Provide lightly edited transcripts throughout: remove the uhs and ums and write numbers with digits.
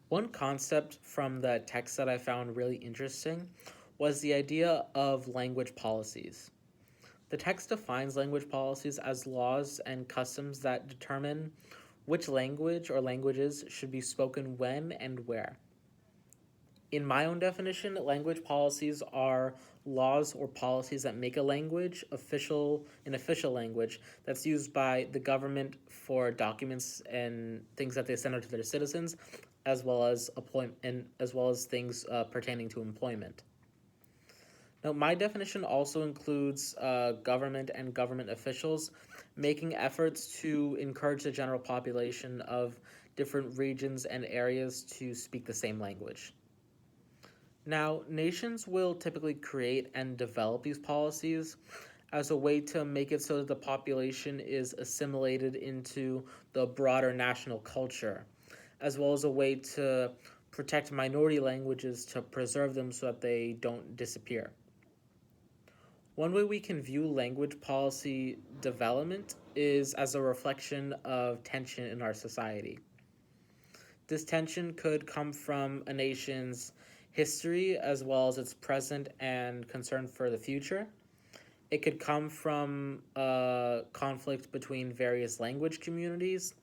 One concept from the text that I found really interesting was the idea of language policies. The text defines language policies as laws and customs that determine which language or languages should be spoken when and where. In my own definition, language policies are laws or policies that make a language an official language that's used by the government for documents and things that they send out to their citizens, as well as things pertaining to employment. Now, my definition also includes government and government officials making efforts to encourage the general population of different regions and areas to speak the same language. Now, nations will typically create and develop these policies as a way to make it so that the population is assimilated into the broader national culture, as well as a way to protect minority languages to preserve them so that they don't disappear. One way we can view language policy development is as a reflection of tension in our society. This tension could come from a nation's history as well as its present and concern for the future. It could come from a conflict between various language communities,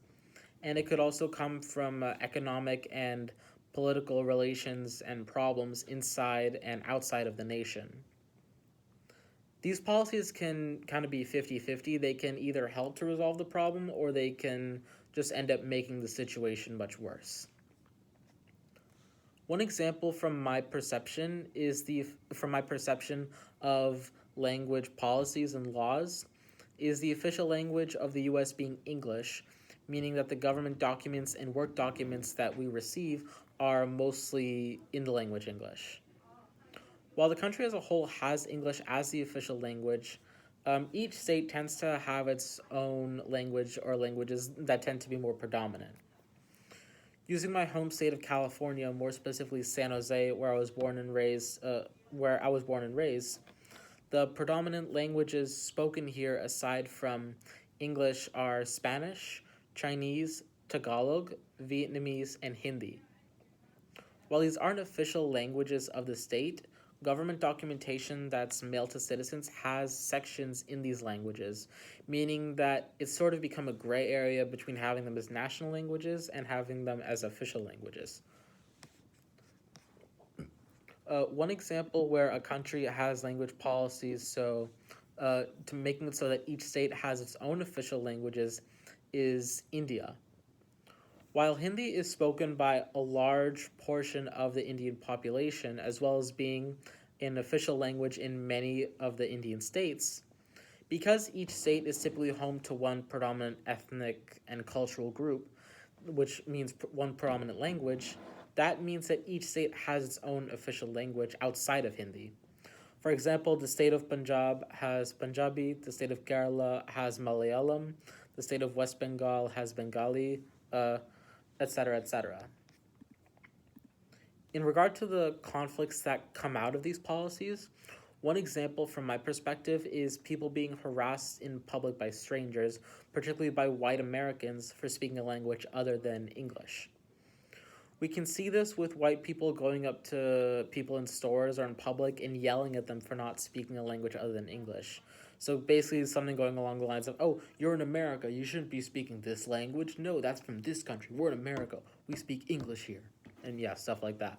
and it could also come from economic and political relations and problems inside and outside of the nation. These policies can kind of be 50-50. They can either help to resolve the problem or they can just end up making the situation much worse. One example from my perception of language policies and laws is the official language of the US being English, meaning that the government documents and work documents that we receive are mostly in the language English. While the country as a whole has English as the official language, each state tends to have its own language or languages that tend to be more predominant. Using my home state of California, more specifically San Jose, where I was born and raised, the predominant languages spoken here, aside from English, are Spanish, Chinese, Tagalog, Vietnamese, and Hindi. While these aren't official languages of the state, government documentation that's mailed to citizens has sections in these languages, meaning that it's sort of become a gray area between having them as national languages and having them as official languages. One example where a country has language policies to making it so that each state has its own official languages is India. While Hindi is spoken by a large portion of the Indian population, as well as being an official language in many of the Indian states, because each state is typically home to one predominant ethnic and cultural group, which means one predominant language, that means that each state has its own official language outside of Hindi. For example, the state of Punjab has Punjabi, the state of Kerala has Malayalam, the state of West Bengal has Bengali, etc., etc. In regard to the conflicts that come out of these policies, one example from my perspective is people being harassed in public by strangers, particularly by white Americans, for speaking a language other than English. We can see this with white people going up to people in stores or in public and yelling at them for not speaking a language other than English. So basically, something going along the lines of, oh, you're in America, you shouldn't be speaking this language. No, that's from this country. We're in America. We speak English here. And yeah, stuff like that.